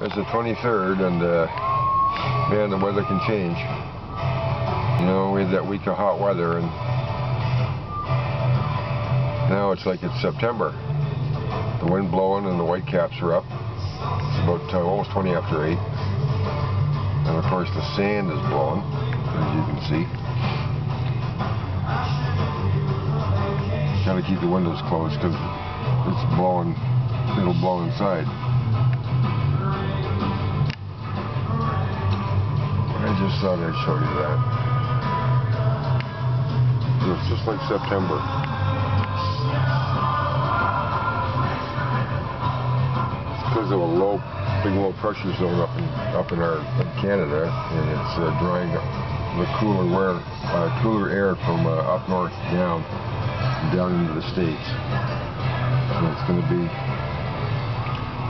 It's the 23rd, and man, the weather can change. You know, we had that week of hot weather, and now it's like it's September. The wind blowing and the white caps are up. It's about almost 20 after 8. And of course the sand is blowing, as you can see. Gotta keep the windows closed because it's blowing, it'll blow inside. I just thought I'd show you that. So it's just like September. It's because of a big low pressure zone up in Canada, and it's drying up the cooler air from up north down into the States. So it's going to be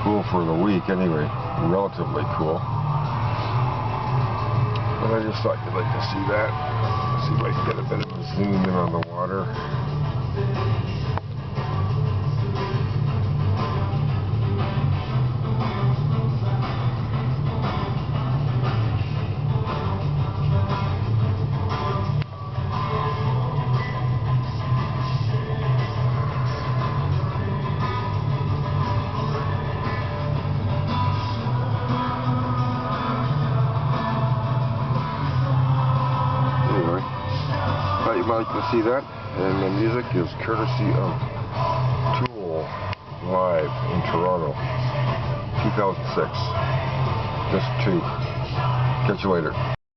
cool for the week anyway, relatively cool. But I just thought you'd like to see that. See if I can get a bit of a zoom in on the water. You might like to see that, and the music is courtesy of Tool live in Toronto, 2006. Disc 2. Catch you later.